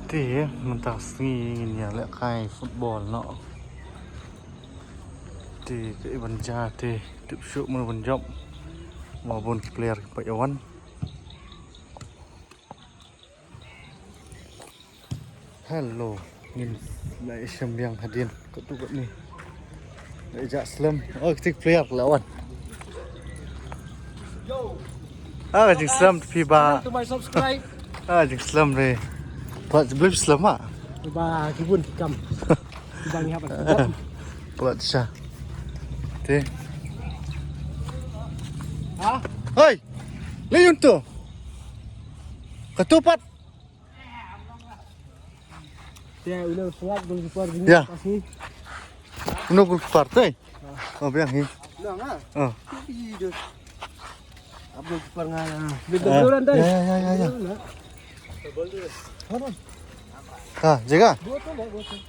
Teh mentas ni ya lek kai football no. Teh ke banja teh tip syuk mun banjom maupun player Pak Yawan. Hello, ngin lai sembiang hadin ketuk ni. Lai jak slam. Oh, tik player lawan. Ah, jing slam fiba. To my subscribe. Ah, jing slam ni. Pak belum slam ah. Ba kibun kam. Bang ni apa? Pak sah. Teh. Ha? Hoi. Liun tu. Ketupat. Ya, udah suat gol kiper gini Ya. pasti. Menunggu partai. Oh, biang ni. Dah ah. Oh. Hidup. Apa kiper ngana? Betul-betul dah. Ya. Ha, jaga. Botol dah, botol.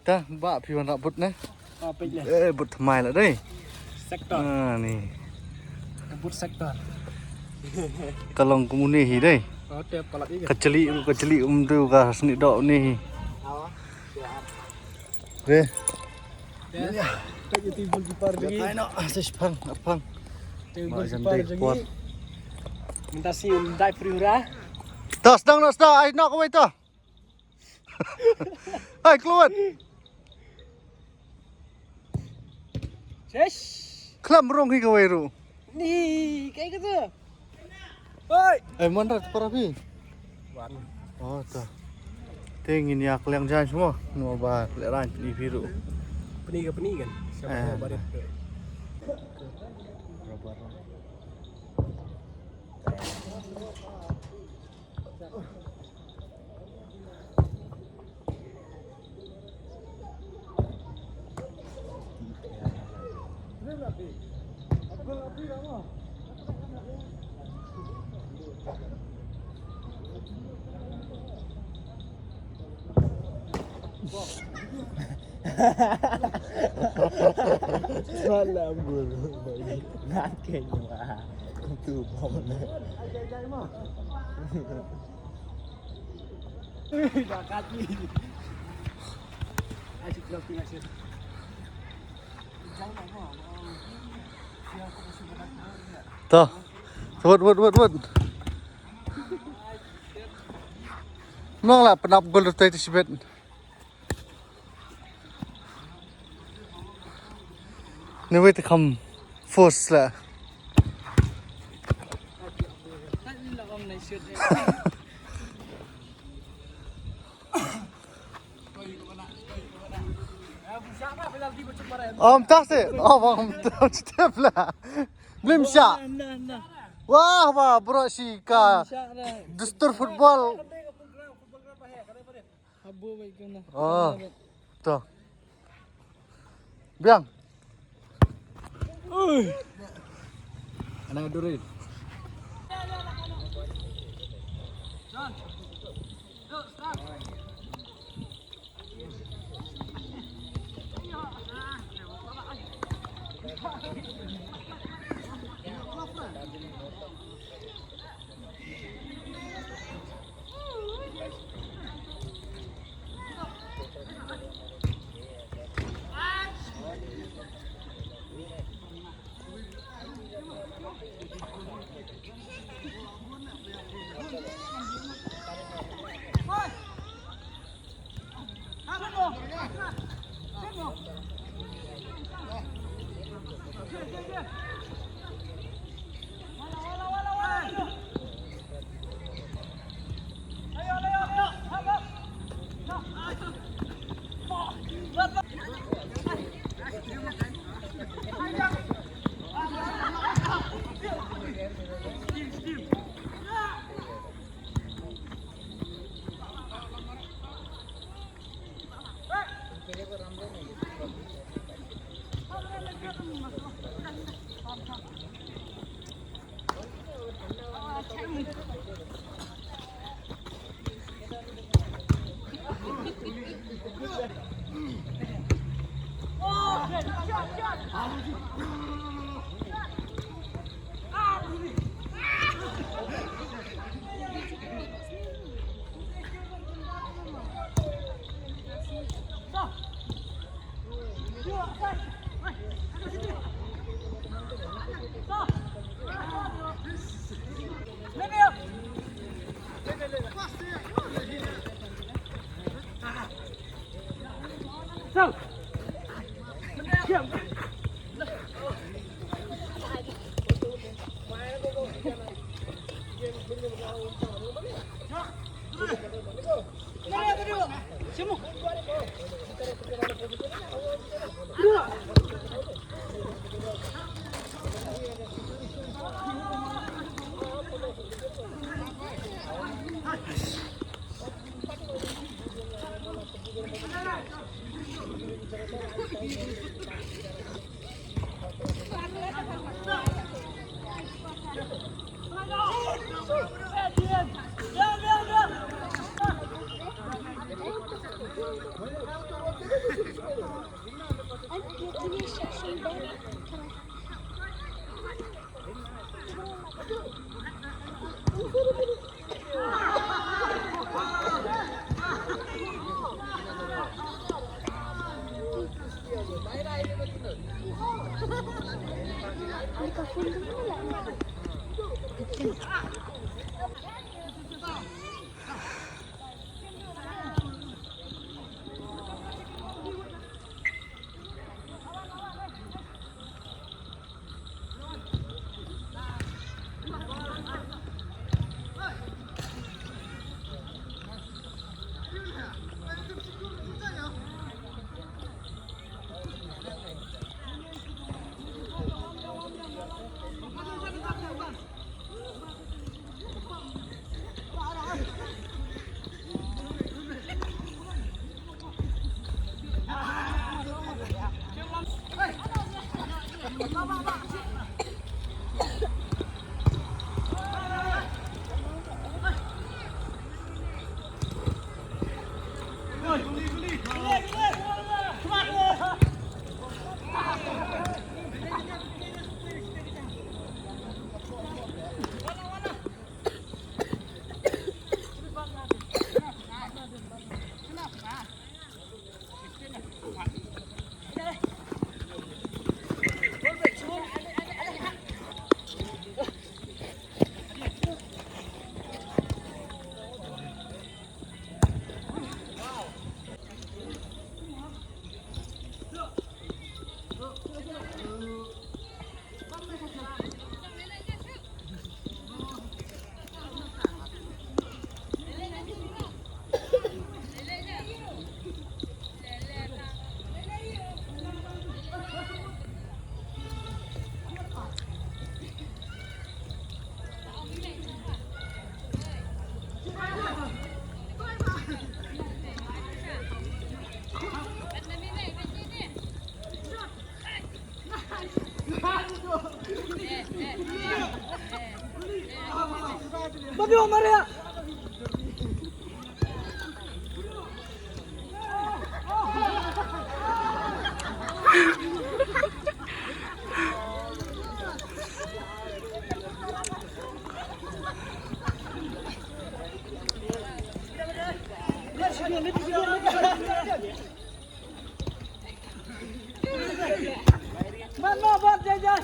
Dah, bak piwan nak but ne. Apa je? But thamai lah deh. Sektor. Ni. Kebut sektor. Kalong kumuni hi deh. Oh, tiap kolak ini. Keceli tu ka seni dok ni. Awak. Deh. Ya. Tak jadi gol kiper lagi. Ai no, asis pang, apang. Gol Mak kiper jandek kuat. lagi. Minta si undai priura. Tas dang no sta, ai nak kau itu. Hai keluar. Yes. Kelam rong hi kau ru. Ni, kayak gitu. Oi. Mana parapi? Wan. Oh, tu. Tingin ya kalian jangan semua. No ba, leran di biru. Peni kan? Siapa barit? Salam bulu bayi ngaken mah itu bom ajai mah dah kaki asyik dah tinggal sini jangan mah siapa kasih berat Tu. Sebut. Nong lah penap gol tu sibet. Ni wait come force lah. Tak sih. Bang step lah. Belum syak. Wah, bro si ka. Dustur football. Oh. Tu. Biang. Anak durin. Babi Omar ya. Mana buat jajan?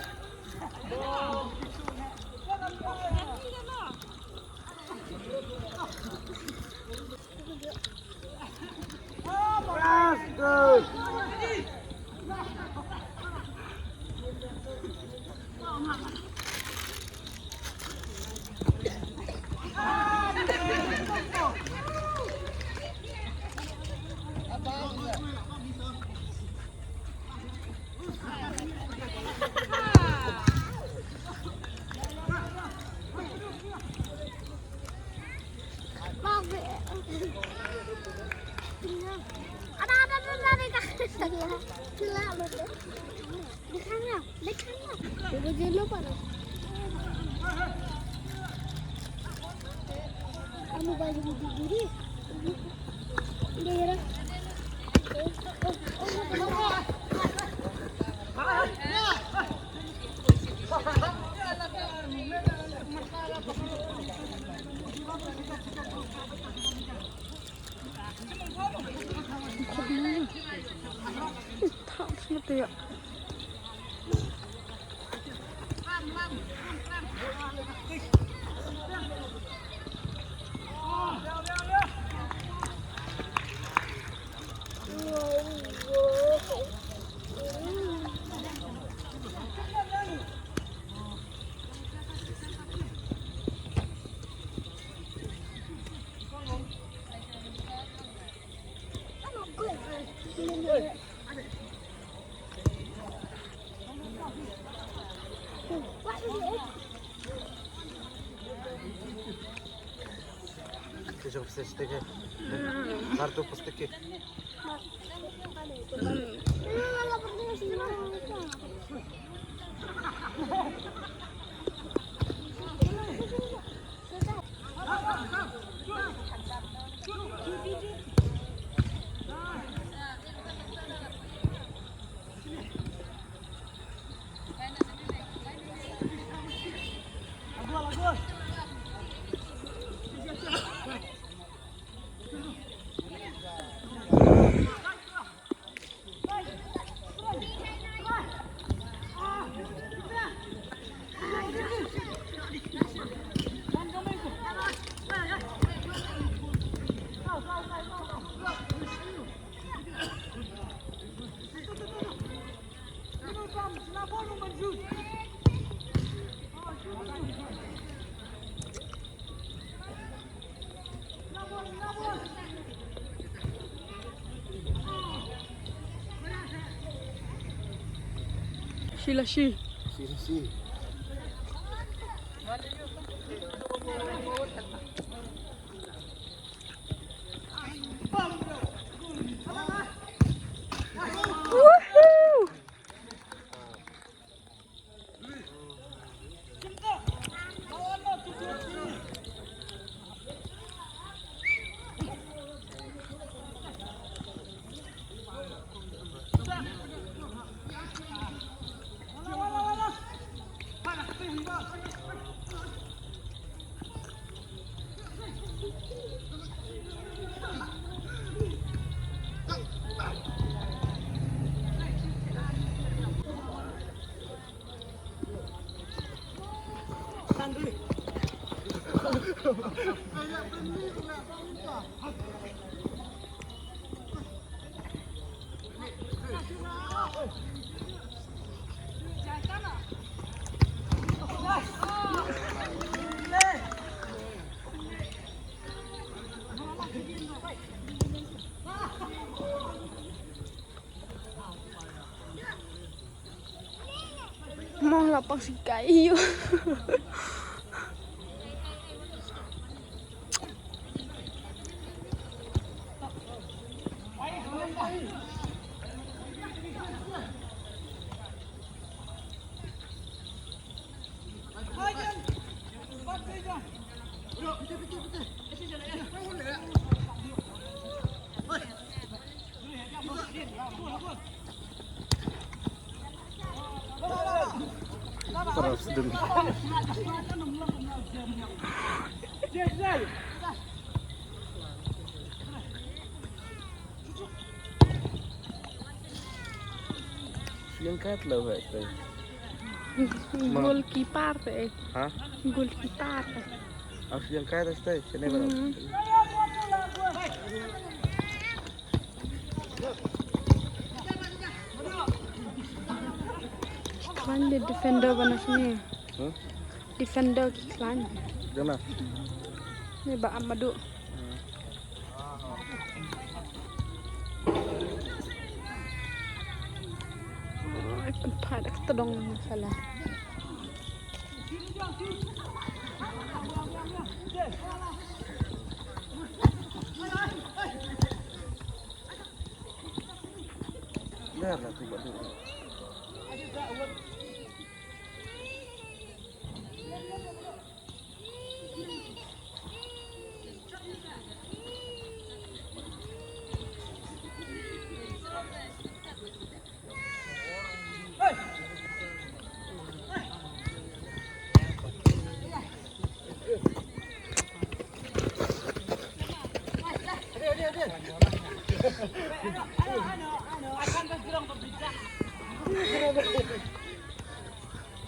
Щоб все ж таки карту пустяки. Sila shi. Si. Woohoo! Mau lapang si kayu. Terus dulu. Yang kat lah tu. Goalkeeper eh. Hah? Goalkeeper. Aku yang kat tu. Sini berapa? Klan dia defender bana sini. Defender klan. Jangan. Ni ba Amadu. Ikut pada ketedong masalah. Biarlah tu buat dulu.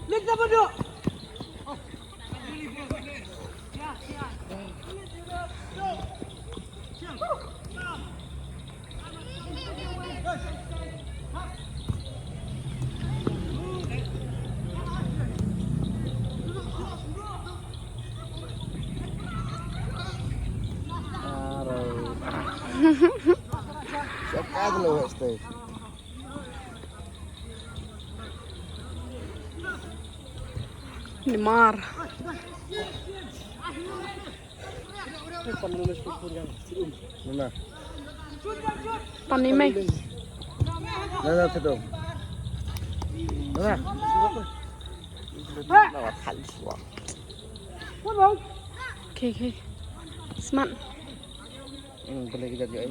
Lihat apa duk? Kat lah tu. Neymar. Mana? Panimay. Mana tu? Mana? Lawat hal suam. Okay. Smart. Boleh kita join.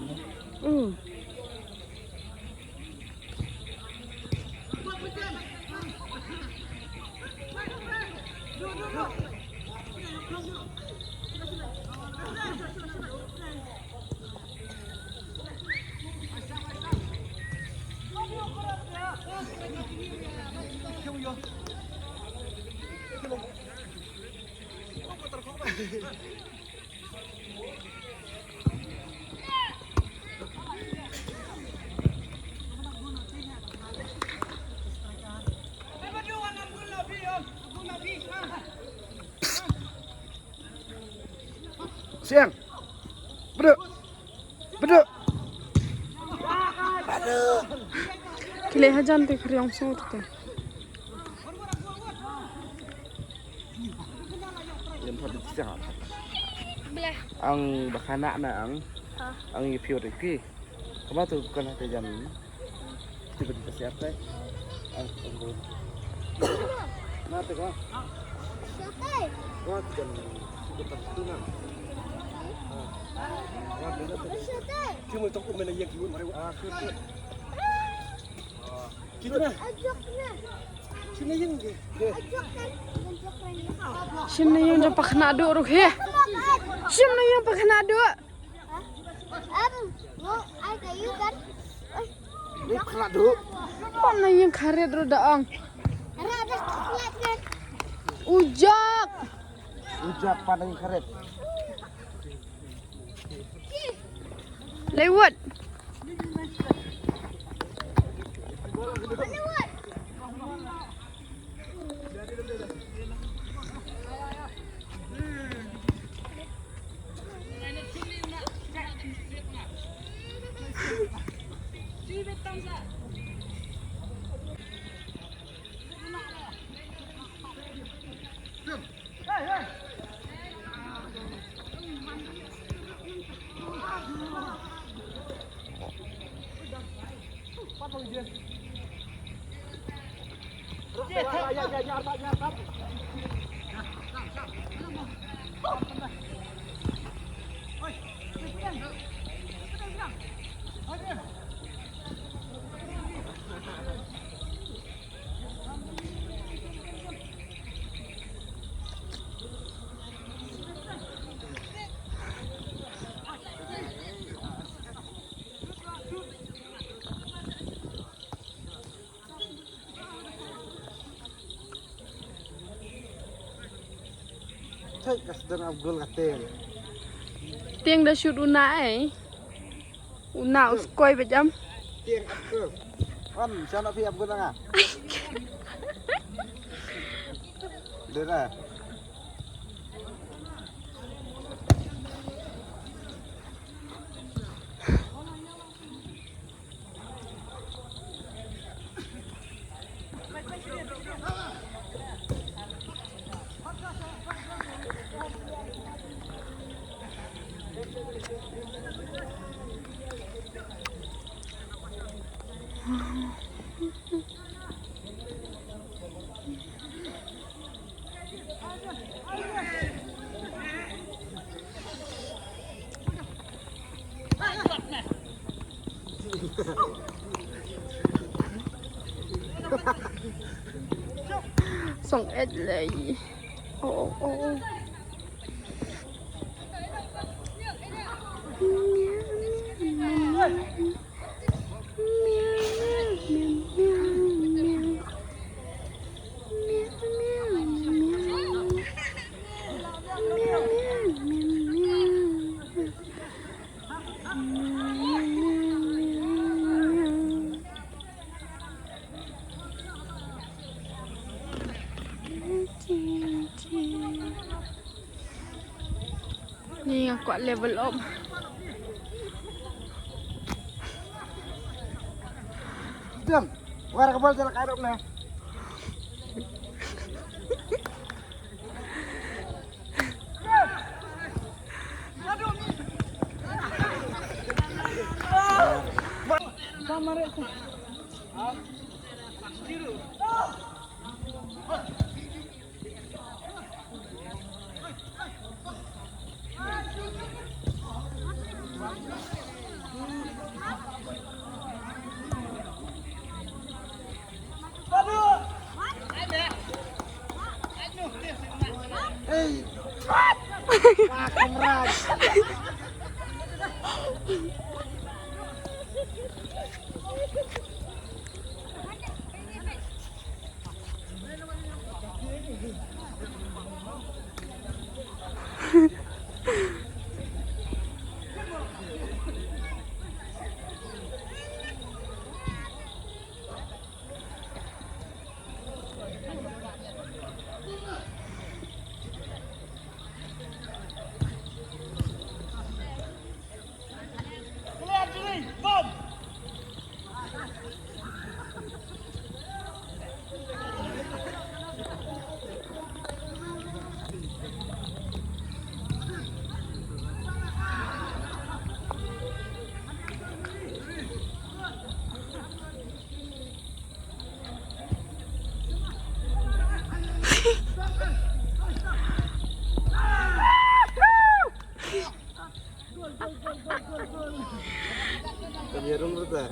Siang. Beduk. Kile hajan te kriang sot te. Yang pada siang. Belah. Ang bakana na Ha. ang i-pure ki. Kamu tu kan ada jam tiba-tiba siapa? Ang tunggu. Nanti kau. Siapa? Kau jam sekitar tu nak. Siapa? Cuma tak mana yang kiun mari. Kita na. Ajaknya. Sini yang ke. Ajakkan. Sino yung dyan pakanado ruhe? Sino yung pakanado? Mau ai kayu kan? Ni kena duk. Ano yung karet ro daang? Ada coklat kan? Ujak! Ujak padang karet. Lewat. Cek kasdan Abdul katel. Tiang dah shoot una eh. Una uskoy bejam. Tiang Abdul. Kan sana pi Abdul nga. Dera. Song Ed lay. Oh oh oh. Ni aku level up. Diam. War kabal jalan kairop na. Hey. Wah, kamrad. Kanyerong berta.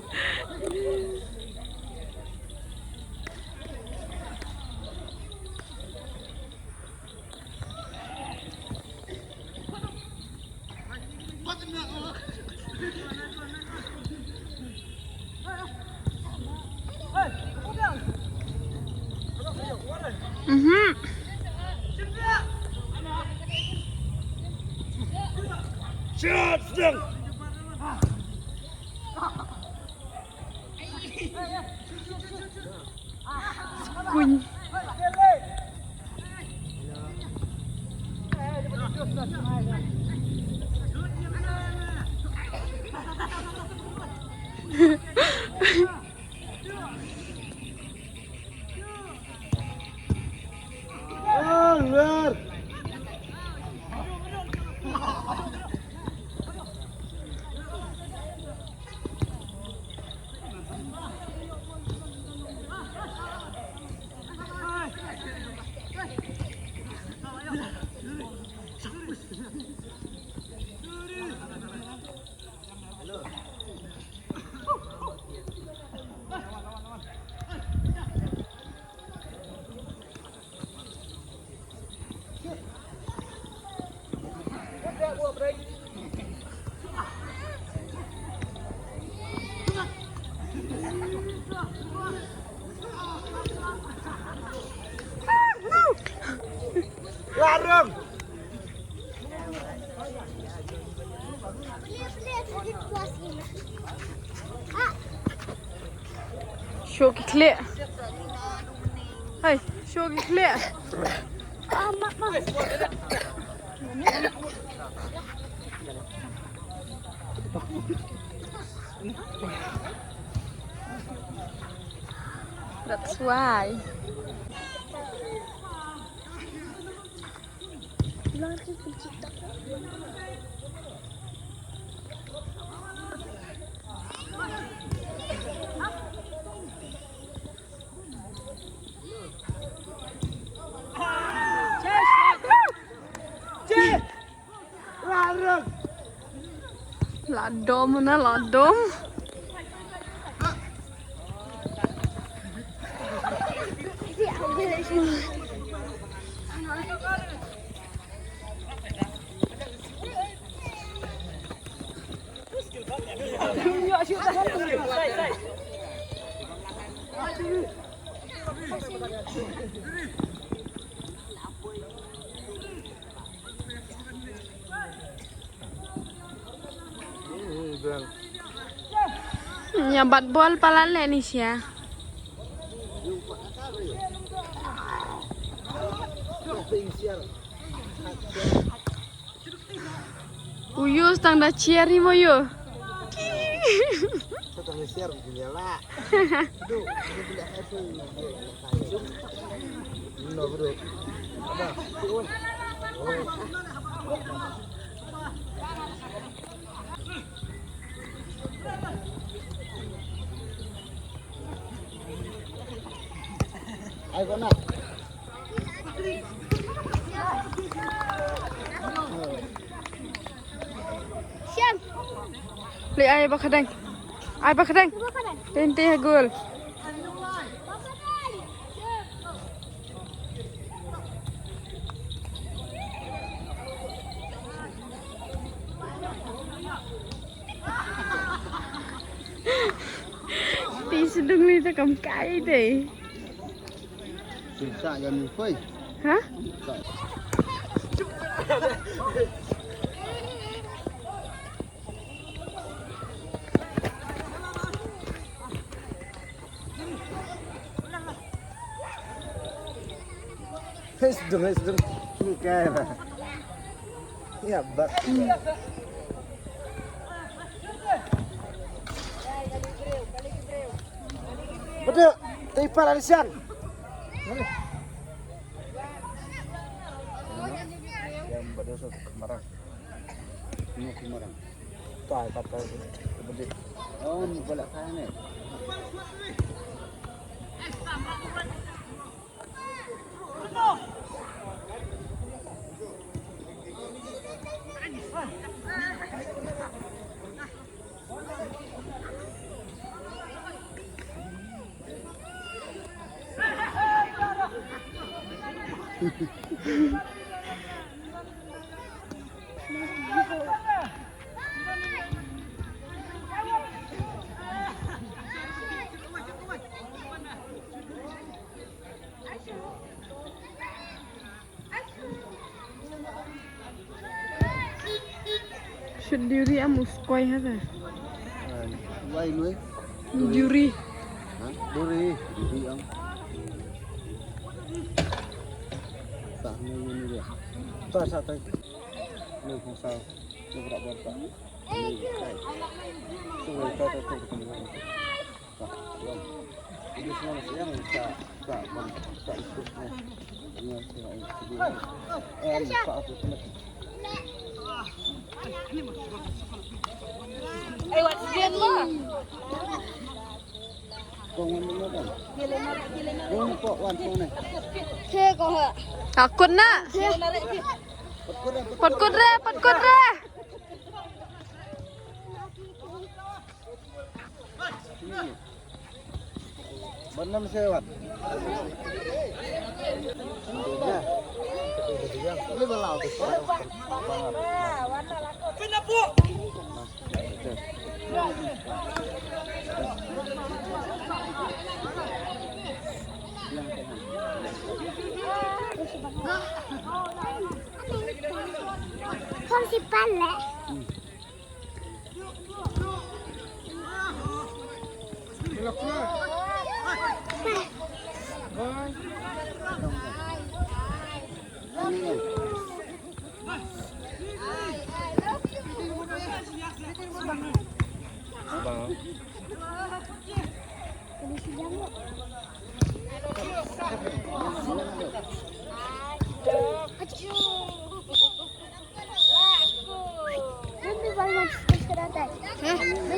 Shot, sedang. Kuny. Oh, luar. Larang. Show klik. Hai, show klik. Mak. That's why. Larang. Ladom mana ladom? Nyabat bol palan le ni sia. Uyu stang da cherry mo yu. Setang share punya lah. Itu bila itu. No bro. Ada. Ayo kau nak. Siam. Beli air bakadang. Air bakadang. Tenteh gul. Tí sedung ni tak kam kai deh. Susah yang phơi. Hah? Sedung ni kaya lah. Ya bak. Betul. Tipar alisan. Yang berdasar kemarang. Ini kemarang. Tai kata betul. Oh, ni bolak kan ni. No. Sendiri amus koi hata. Quay nuôi. Juri. Hả? Duri. Duri ông. Sạc như như vậy. Sao sao tay? Nơi không sao. Tôi đã bật vào. Xong rồi tôi không được. Ini semua siang tak ikut ni. Ini tak apa pun. Kau mana kan? Kau ni kok wan kau ni. Takut nak? Pot re. Benam sewat. Ini belau tu. Con si palle.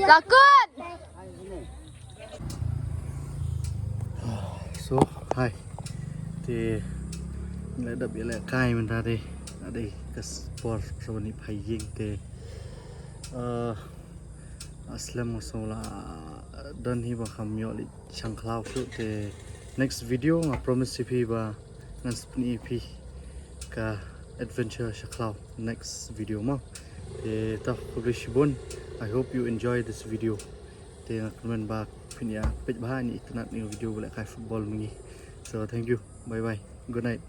Takut. Số 2 thì lại đập lại cay mình ra đây ở đây cái sport rồi này phải riêng thì aslam masalah dan hi ba kham yo li chang khlau khu thì next video nga promise pi ba ngan spni pi ka adventure shaklau next video ma thì ta publish bon. I hope you enjoy this video. Thì comment ba pinya page ba ni iknat ni video boleh kai football ni. So thank you. Bye bye. Good night.